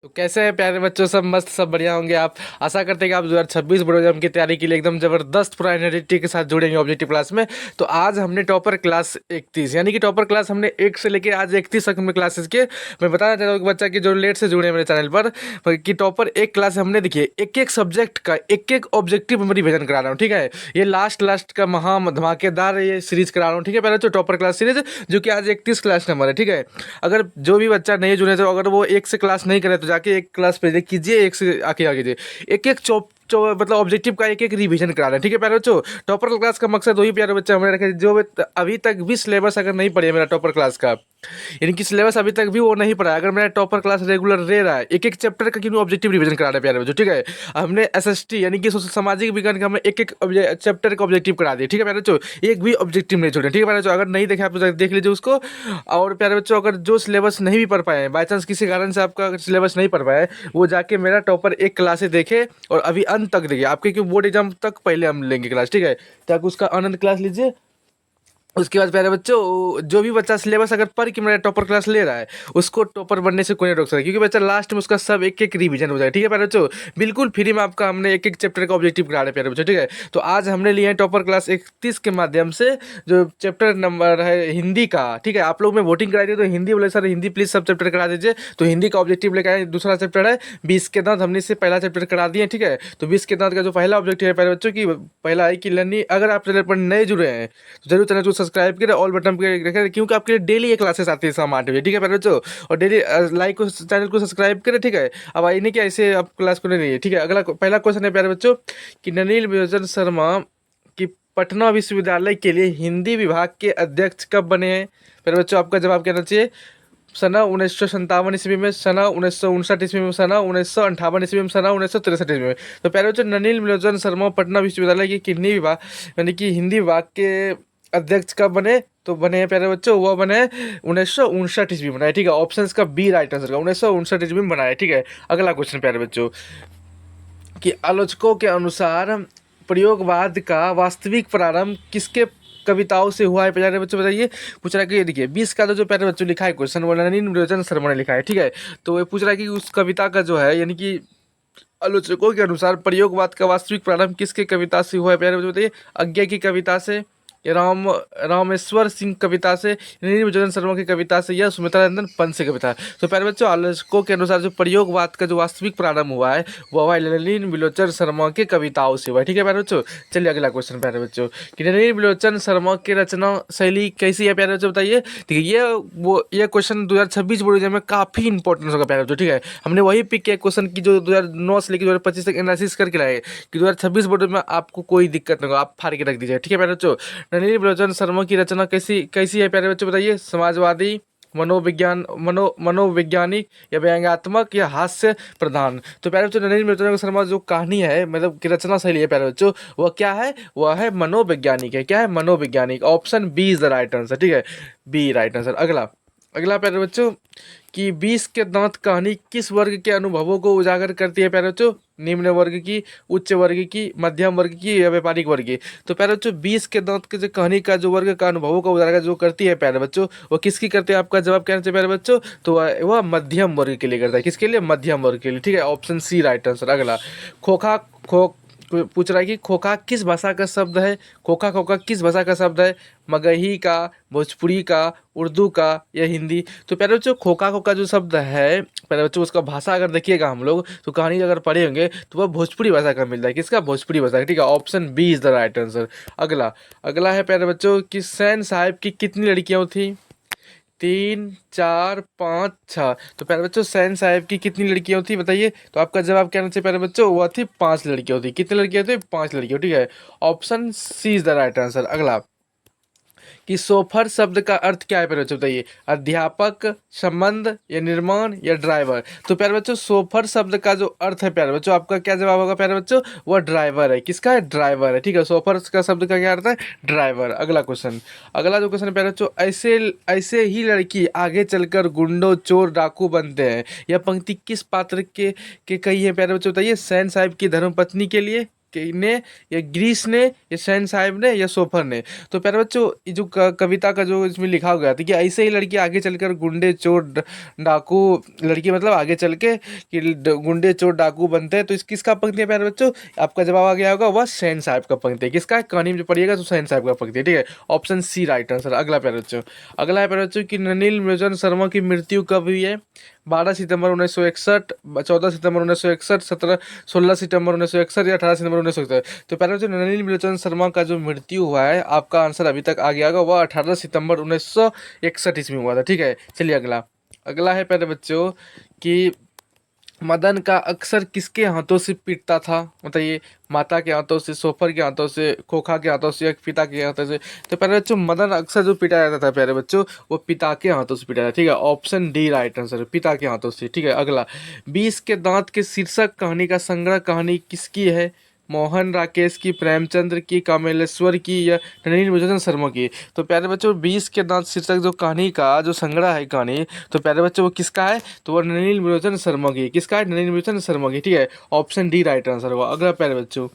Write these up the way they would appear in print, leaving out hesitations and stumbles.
तो कैसे हैं प्यारे बच्चों, सब मस्त, सब बढ़िया होंगे। आप आशा करते हैं कि आप 2026 बोर्ड एग्जाम की तैयारी के लिए एकदम जबरदस्त पूरा एनर्जेटिक के साथ जुड़ेंगे ऑब्जेक्टिव क्लास में। तो आज हमने टॉपर क्लास 31 यानी कि टॉपर क्लास हमने 1 से लेके आज 31 तक में क्लासेस के। मैं बताना चाहता हूँ कि बच्चा की जो लेट से जुड़े हैं मेरे चैनल पर कि टॉपर एक क्लास हमने देखिए एक एक सब्जेक्ट का एक एक ऑब्जेक्टिव मैं रिविजन करा रहा हूँ। ठीक है, ये लास्ट का महा धमाकेदार ये सीरीज करा रहा हूँ। ठीक है, पहले तो टॉपर क्लास सीरीज जो कि आज 31 क्लास नंबर है। ठीक है, अगर जो भी बच्चा नहीं जुड़े तो अगर वो एक से क्लास नहीं करे तो जाके एक क्लास पे कीजिए, एक से आके आ कीजिए। एक एक चौप जो मतलब ऑब्जेक्टिव का एक एक रिवीजन करा रहे हैं। ठीक है प्यारे बच्चों, टॉपर क्लास का मकसद वही प्यारे बच्चे हमें रखे जो अभी तक भी सिलेबस अगर नहीं पढ़े मेरा टॉपर क्लास का, यानी कि सिलेबस अभी तक भी वो नहीं पढ़ा है, अगर मेरा टॉपर क्लास रेगुलर रह रहा है एक एक चैप्टर का क्यों ऑब्जेक्टिव रिवीजन करा रहे हैं प्यारे बच्चों। ठीक है, हमने एसएसटी यानी कि सामाजिक विज्ञान का हमने एक एक चैप्टर का ऑब्जेक्टिव करा दिया। ठीक है प्यारे बच्चों, एक भी ऑब्जेक्टिव नहीं छोड़े। ठीक है प्यारे बच्चों, अगर नहीं देखे आप तो देख लीजिए उसको। और प्यारे बच्चों, अगर जो सिलेबस नहीं भी पढ़ पाए बाई चांस किसी कारण से आपका सिलेबस नहीं पढ़ पाए, वो जाके मेरा टॉपर एक क्लास से देखे और अभी अंत तक देखिए, आपके क्यों बोर्ड एग्जाम तक पहले हम लेंगे क्लास। ठीक है, ताकि उसका आनंद क्लास लीजिए। उसके बाद प्यारे बच्चों, जो भी बच्चा सिलेबस अगर पढ़ के मेरा टॉपर क्लास ले रहा है उसको टॉपर बनने से कोई नहीं रोक सकता, क्योंकि बच्चा लास्ट में उसका सब एक एक रिवीजन हो जाएगा। ठीक है प्यारे बच्चों, बिल्कुल फ्री में आपका हमने एक एक चैप्टर का ऑब्जेक्टिव करा रहे हैं प्यारे बच्चों। ठीक है, तो आज हमने लिए हैं टॉपर क्लास 31 के माध्यम से जो चैप्टर नंबर है हिंदी का। ठीक है, आप लोग में वोटिंग कराई थी तो हिंदी बोले सर हिंदी प्लीज सब चैप्टर करा दीजिए, तो हिंदी का ऑब्जेक्टिव लेकर आए। दूसरा चैप्टर है 20 के दांत, हमने इससे पहला चैप्टर करा दिए। ठीक है, तो 20 के दांत का जो पहला ऑब्जेक्टिव है प्यारे बच्चों की, पहला है कि लर्निंग। अगर आप चैनल पर नए जुड़े हैं तो जरूर चैनल को सब्सक्राइब करें, ऑल बटन पे रखें, क्योंकि आपके लिए डेली ये क्लासेस आती है शाम 8 बजे। ठीक है प्यारे बच्चों, और डेली लाइक को चैनल को सब्सक्राइब करें। ठीक है, अब आई नहीं कि ऐसे आप क्लास को नहीं रही है। ठीक है, अगला पहला क्वेश्चन है प्यारे बच्चों कि नलिनी विलोचन शर्मा की पटना विश्वविद्यालय के लिए हिंदी विभाग के अध्यक्ष कब बने हैं। प्यारे बच्चों, आपका जवाब कहना चाहिए सना 1957 ईस्वी में, सना 1959 ईस्वी में, सना 1958 ईस्वी में, सना 1963 ईस्वी में। तो प्यारे बच्चों, नलिनी विलोचन शर्मा पटना विश्वविद्यालय की किन्नी विभाग यानी कि हिंदी विभाग के अध्यक्ष कब बने, तो बने हैं प्यारे बच्चों वो बने 1959 ईस्वी में बनाए। ठीक है, ऑप्शन का बी राइट आंसर का 1959 ईस्वी में बनाया। ठीक है, अगला क्वेश्चन प्यारे बच्चों कि आलोचकों के अनुसार प्रयोगवाद का वास्तविक प्रारंभ किसके कविताओं से हुआ है प्यारे बच्चों बताइए। पूछ रहा है कि ये देखिए 20 का जो प्यारे बच्चों लिखा है क्वेश्चन वो नलिनी विलोचन शर्मा ने लिखा है। ठीक है, तो ये पूछ रहा है कि उस कविता का जो है यानी कि आलोचकों के अनुसार प्रयोगवाद का वास्तविक प्रारंभ किसके कविता से हुआ है प्यारे बच्चों बताइए। आज्ञा की कविता से, या रामेश्वर सिंह कविता से, नलिनी विलोचन शर्मा की कविता से, या सुमित्रा नंदन पंत से कविता। तो प्यारे बच्चों, आलोचकों के अनुसार जो प्रयोगवाद का जो वास्तविक प्रारंभ हुआ है वो हुआ है नलिनी विलोचन शर्मा के कविताओं से हुआ है। ठीक है प्यारे बच्चों, चलिए अगला क्वेश्चन प्यारे बच्चों कि नलिनी विलोचन शर्मा की रचना शैली कैसी है प्यारे बच्चों बताइए। ठीक है, ये क्वेश्चन 2026 बोर्ड एग्जाम में काफी इंपॉर्टेंट होगा प्यारे बच्चों। ठीक है, हमने वही पिक किया क्वेश्चन की जो 2009 से लेकर 2025 तक एनालिसिस करके लाए कि 2026 बोर्ड में आपको कोई दिक्कत नहीं होगा, आप फाड़ के रख दीजिए। ठीक है प्यारे बच्चों, नलिनी विलोचन शर्मा की रचना कैसी कैसी है प्यारे बच्चों बताइए। समाजवादी, मनोवैज्ञानिक, या व्यंग्यात्मक, या हास्य प्रधान। तो प्यारे बच्चों, नलिनी विलोचन शर्मा जो कहानी है मतलब की रचना शैली है प्यारे बच्चों, वह क्या है, वह है मनोवैज्ञानिक है। क्या है, मनोवैज्ञानिक। Option B is the right answer. ठीक है, बी राइट आंसर। अगला अगला प्यारे बच्चों कि 20 के दांत कहानी किस वर्ग के अनुभवों को उजागर करती है प्यारे बच्चों। निम्न वर्ग की, उच्च वर्ग की, मध्यम वर्ग की, या व्यापारिक वर्ग की। तो प्यारे बच्चों, 20 के दांत के जो कहानी का जो वर्ग का अनुभवों का उजागर जो करती है प्यारे बच्चों, वो किसकी करती है। आपका जवाब कहना चाहिए प्यारे बच्चों, तो वह मध्यम वर्ग के लिए करता है। किसके लिए, मध्यम वर्ग के लिए। ठीक है, ऑप्शन सी राइट आंसर। अगला खोखा खो पूछ रहा है कि खोखा किस भाषा का शब्द है। खोखा खोखा किस भाषा का शब्द है, मगही का, भोजपुरी का, उर्दू का, या हिंदी। तो प्यारे बच्चों, खोखा खोखा जो शब्द है प्यारे बच्चों उसका भाषा अगर देखिएगा हम लोग तो कहानी अगर पढ़े होंगे तो वह भोजपुरी भाषा का मिलता है। किसका, भोजपुरी भाषा का। ठीक है, option B is the right answer. अगला अगला है प्यारे बच्चों कि सैन साहिब की कितनी लड़कियां थी। 3, 4, 5, 6। तो प्यारे बच्चों, सैन साहिब की कितनी लड़कियां थी बताइए। तो आपका जवाब क्या होना चाहिए प्यारे बच्चों, वह थी 5 लड़कियां थी। कितनी लड़कियां थी, 5 लड़कियां। ठीक है, option C is the right answer. अगला कि सोफर शब्द का अर्थ क्या है प्यारे बच्चों बताइए। अध्यापक, संबंध, या निर्माण, या ड्राइवर। तो प्यारे बच्चों, सोफर शब्द का जो अर्थ है प्यारे बच्चों, आपका क्या जवाब होगा प्यारे बच्चों, वह ड्राइवर है। किसका है, ड्राइवर है। ठीक है, सोफर का शब्द का क्या अर्थ है, ड्राइवर। अगला क्वेश्चन अगला जो क्वेश्चन है प्यारे बच्चों, ऐसे ऐसे ही लड़की आगे चलकर गुंडों, चोर, डाकू बनते हैं। यह पंक्ति किस पात्र के कही है प्यारे बच्चों बताइए। सैन साहिब की धर्मपत्नी के लिए, ने या ग्रीस ने या सैन साहिब ने या सोफर ने। तो प्यारे बच्चों ये जो कविता का जो इसमें लिखा गया था कि ऐसे ही लड़की आगे चलकर गुंडे चोर डाकू, लड़की मतलब आगे चल के कि गुंडे चोर डाकू बनते हैं। तो इस किसका पंक्ति है प्यारे बच्चों? आपका जवाब आ गया होगा वह सैन साहिब का पंक्ति है। किसका? कहानी में जो पढ़िएगा तो सैन साहिब का पंक्ति है। ठीक है, ऑप्शन सी राइट आंसर। अगला प्यारे बच्चों, अगला है प्यारे बच्चों कि ननिल मुरुगन शर्मा की मृत्यु कब हुई है? 12 सितंबर 1961, 14 सितंबर 1961, 16 सितंबर 1961 या 18 सितंबर 1961। तो प्यारे बच्चों ननिल मुरुगन शर्मा का जो मृत्यु हुआ है, आपका आंसर अभी तक आ गया होगा वह 18 सितंबर 1961 ईस्वी में हुआ था। ठीक है, चलिए अगला। अगला है प्यारे बच्चों कि मदन का अक्सर किसके हाथों से पीटता था? बताइए, माता के हाथों से, सोफर के हाथों से, खोखा के हाथों से या पिता के हाथों से? तो प्यारे बच्चों मदन अक्सर जो पीटा जाता था प्यारे बच्चों, वो पिता के हाथों से पीटा जाता था। ठीक है, ऑप्शन डी राइट आंसर, पिता के हाथों से। ठीक है, अगला। 20 के दांत के शीर्षक कहानी का संग्रह कहानी किसकी है? मोहन राकेश की, प्रेमचंद्र की, कमलेश्वर की या नलिनी मुरुगन शर्मा की? तो प्यारे बच्चों 20 के दांत शीर्षक जो कहानी का जो संग्रह है कहानी, तो प्यारे बच्चों वो किसका है? तो वो नलिनी मुरुगन शर्मा की। किसका है? नलिनी मुरुगन शर्मा की। ठीक है, ऑप्शन डी राइट आंसर हुआ। अगला प्यारे बच्चों,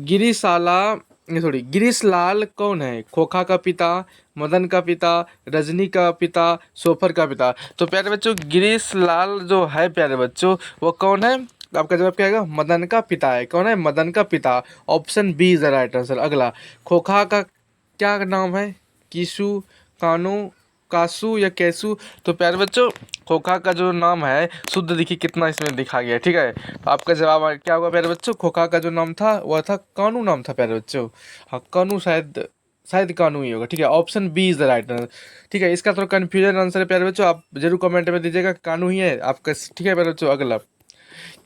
गिरीशाला सॉरी गिरीश लाल कौन है? खोखा का पिता, मदन का पिता, रजनी का पिता, सोफर का पिता? तो प्यारे बच्चों गिरीश लाल जो है प्यारे बच्चों वो कौन है? आपका जवाब क्या आएगा? मदन का पिता है। कौन है? मदन का पिता। Option B is the right answer. अगला, खोखा का क्या नाम है? कीशु, कानू, कासू या कैसू? तो प्यारे बच्चों खोखा का जो नाम है, शुद्ध देखिए कितना इसमें दिखा गया है। ठीक है, तो आपका जवाब क्या होगा प्यारे बच्चों? खोखा का जो नाम था वह था कानू, नाम था प्यारे बच्चों। हाँ कानू, शायद शायद कानू ही होगा। ठीक है, option B is the right answer. ठीक है, इसका थोड़ा कन्फ्यूजन आंसर है प्यारे बच्चों, आप जरूर कमेंट में दीजिएगा कानू ही है आपका। ठीक है प्यारे बच्चों, अगला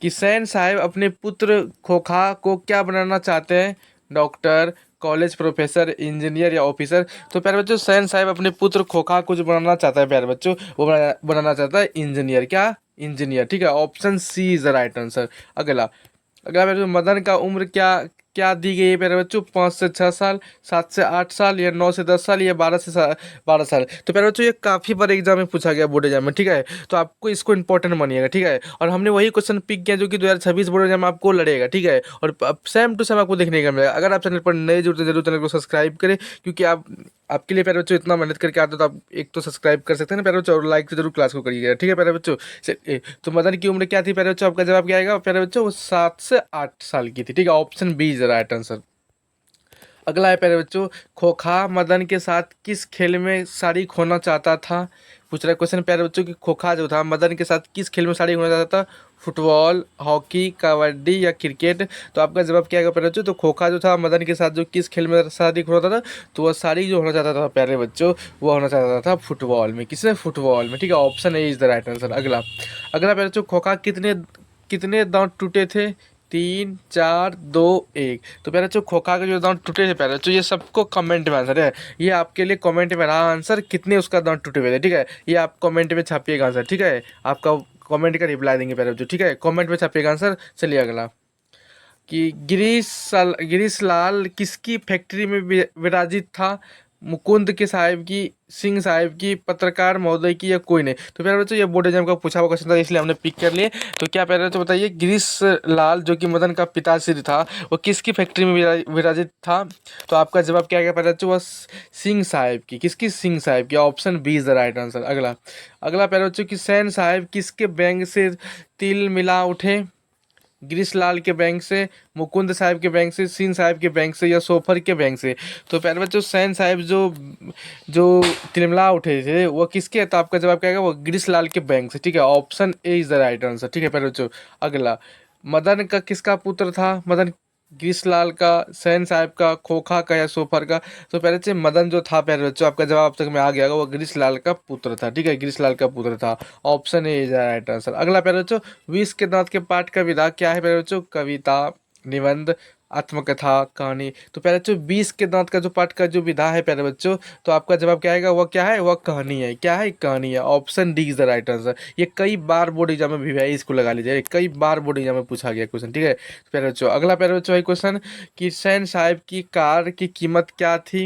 कि सैन साहब अपने पुत्र खोखा को क्या बनाना चाहते हैं? डॉक्टर, कॉलेज प्रोफेसर, इंजीनियर या ऑफिसर? तो प्यारे बच्चों सैन साहब अपने पुत्र खोखा को जो बनाना चाहता है प्यारे बच्चों, वो बनाना चाहता है इंजीनियर। क्या? इंजीनियर। ठीक है, option C is the right answer. अगला, अगला प्यारे बच्चों मदन का उम्र क्या क्या दी गई है प्यारे बच्चों? 5 से 6 साल, 7 से 8 साल या 9 से 10 साल या 12 से 12 साल? तो प्यारे बच्चों ये काफ़ी बार एग्जाम में पूछा गया, बोर्ड एग्जाम में। ठीक है, तो आपको इसको इंपॉर्टेंट मानिएगा। ठीक है, और हमने वही क्वेश्चन पिक किया जो कि 2026 बोर्ड एग्जाम में आपको लड़ेगा। ठीक है, और सेम टू सेम आपको देखने का मिलेगा। अगर आप चैनल पर नए जुड़ते जरूर चैनल को सब्सक्राइब करें, क्योंकि आपके लिए प्यारे बच्चों इतना मेहनत करके आते हो तो आप एक तो सब्सक्राइब कर सकते हैं ना प्यारे बच्चों, और लाइक तो जरूर क्लास को करिएगा। ठीक है प्यारे बच्चों, तो मदन की उम्र क्या थी प्यारे बच्चों? आपका जवाब क्या आएगा प्यारे बच्चों? वो 7 से 8 साल की थी। ठीक है, option B is the right answer. अगला है प्यारे बच्चों, खोखा मदन के साथ किस खेल में साड़ी खोना चाहता था? पूछ रहा है क्वेश्चन प्यारे बच्चों कि खोखा जो था मदन के साथ किस खेल में साड़ी खोना चाहता था? फुटबॉल, हॉकी, कबड्डी या क्रिकेट? तो आपका जवाब क्या आएगा प्यारे बच्चों? तो खोखा जो था मदन के साथ जो किस खेल में साड़ी खोना था, तो वह साड़ी जो होना चाहता था प्यारे बच्चों, वो होना चाहता था फुटबॉल में। किसमें? फुटबॉल में। ठीक है, option A is the right answer. अगला, अगला प्यारे बच्चों खोखा कितने कितने दांत टूटे थे? 3, 4, 2, 1? तो प्यारे बच्चों खोखा के जो दांत टूटे थे प्यारे बच्चों, ये सबको कमेंट में आंसर है। ये आपके लिए कमेंट में रहा आंसर, कितने उसका दांत टूटे हुए थे। ठीक है, ये आप कमेंट में छापिएगा आंसर। ठीक है, आपका कमेंट का रिप्लाई देंगे प्यारे बच्चों। ठीक है, कमेंट में छापिएगा आंसर। चलिए अगला कि गिरीश लाल किसकी फैक्ट्री में विराजित था? मुकुंद के साहिब की, सिंह साहिब की, पत्रकार महोदय की या कोई नहीं? तो प्यारे बच्चों ये बोर्ड एग्जाम का पूछा हुआ क्वेश्चन था, इसलिए हमने पिक कर लिए। तो क्या प्यारे बच्चों बताइए, गिरीश लाल जो कि मदन का पिताश्री था, वो किसकी फैक्ट्री में विराजित था? तो आपका जवाब क्या गया प्यारे बच्चों? वो सिंह साहिब की। किसकी? सिंह साहिब की। Option B is the right answer. अगला, अगला प्यारे बच्चों कि सैन साहिब किसके बैंक से तिल मिला उठे? गिरीश लाल के बैंक से, मुकुंद साहिब के बैंक से, सिंह साहिब के बैंक से या सोफर के बैंक से? तो प्यारे बच्चों सैन साहिब जो जो तिलमिला उठे थे वो किसके? तो आपका जवाब क्या आएगा? वो गिरीश लाल के बैंक से। ठीक है, option A is the right answer. ठीक है प्यारे बच्चों, अगला, मदन का किसका पुत्र था? मदन गिरीश लाल का, सैन साहिब का, खोखा का या सोफर का? तो प्यारे बच्चे मदन जो था प्यारे बच्चों, आपका जवाब अब तक में आ गया होगा, वो गिरीश लाल का पुत्र था। ठीक है, गिरीश लाल का पुत्र था। Option A is the right answer. अगला प्यारे बच्चों, 20 के दांत के पाठ का विधा क्या है प्यारे बच्चों? कविता, निबंध, आत्मकथा, कहानी? तो प्यारे बच्चों 20 के दांत का जो पाठ का जो विधा है प्यारे बच्चों, तो आपका जवाब क्या आएगा? वह क्या है? वह कहानी है। क्या है? कहानी है। Option D is the right answer. ये कई बार बोर्ड एग्जाम में भी है, इसको लगा लीजिए, कई बार बोर्ड एग्जाम में पूछा गया क्वेश्चन। ठीक है, तो प्यारे बच्चों अगला प्यारे बच्चों है क्वेश्चन कि सैन साहिब की कार की कीमत क्या थी?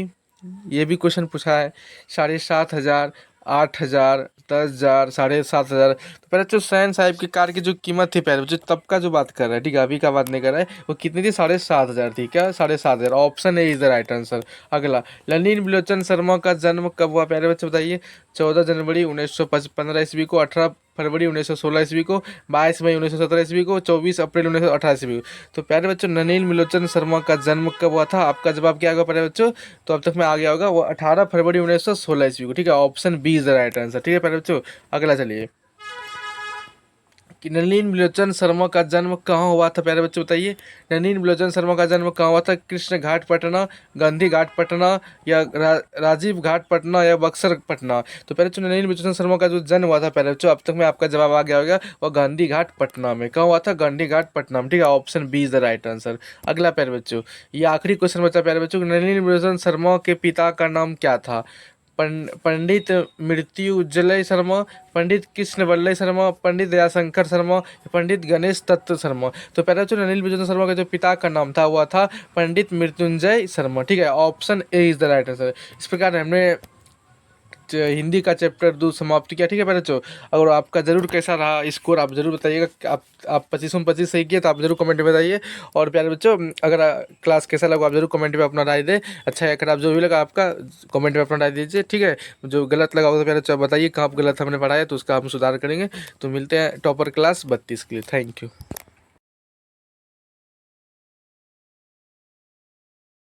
ये भी क्वेश्चन पूछा है। 7,500, 8,000, 10,000, 7,500। तो पहले बच्चों हुसैन साहब की कार की जो कीमत थी पहले बच्चों तब का जो बात कर रहा है, ठीक है, अभी का बात नहीं कर रहा है, वो कितनी थी? 7,500 थी। क्या? 7,500। Option A is the right answer. अगला, ललीन बिलोचन शर्मा का जन्म कब हुआ प्यारे बच्चे बताइए? 14 जनवरी 1915 ईस्वी को, 18 फरवरी 1916 ईस्वी को, 22 मई 1917 ईस्वी को, 24 अप्रैल 1918 ईस्वी को। तो प्यारे बच्चों नलिन बिलोचन शर्मा का जन्म कब हुआ था? आपका जवाब क्या होगा प्यारे बच्चों? तो अब तक में आ गया होगा, वो 18 फरवरी 1916 ईस्वी को, ठीक है, option B is the right answer. ठीक है प्यारे बच्चों, अगला चलिए कि नलिन बिलोचन शर्मा का जन्म कहाँ हुआ था प्यारे बच्चों बताइए? नलिन बिलोचन शर्मा का जन्म कहाँ हुआ था? कृष्ण घाट पटना, गांधी घाट पटना, या राजीव घाट पटना, या बक्सर पटना? तो प्यारे बच्चों नलिन बिलोचन शर्मा का जो जन्म हुआ था प्यारे बच्चों, अब तक में आपका जवाब आ गया होगा, वो गांधी घाट पटना में। कहाँ हुआ था? गांधी घाट पटना में, ठीक है, option B is the right answer. अगला प्यारे बच्चों, ये आखिरी क्वेश्चन बचा प्यारे बच्चों, नलिन बिलोचन शर्मा के पिता का नाम क्या था? पंडित मृत्युंजय शर्मा, पंडित कृष्ण वल्लभ शर्मा, पंडित दयाशंकर शर्मा, पंडित गणेश दत्त शर्मा? तो पहले जो अनिल बिजन शर्मा का जो पिता का नाम था वह था पंडित मृत्युंजय शर्मा, ठीक है, option A is the right answer. इस प्रकार हमने हिंदी का चैप्टर 2 समाप्त किया, ठीक है बच्चों। अगर आपका जरूर कैसा रहा स्कोर आप जरूर बताइएगा। आप 25 में 25 सही किए तो आप जरूर कमेंट में बताइए। और प्यारे बच्चों अगर क्लास कैसा लगा आप जरूर कमेंट में अपना राय दें। अच्छा या खराब जो भी लगा आपका कमेंट में अपना राय दीजिए, ठीक है। जो गलत लगा होगा तो प्यारे बच्चों बताइए कहाँ गलत हमने पढ़ाया तो उसका हम सुधार करेंगे। तो मिलते हैं टॉपर क्लास 32 के लिए। Thank you.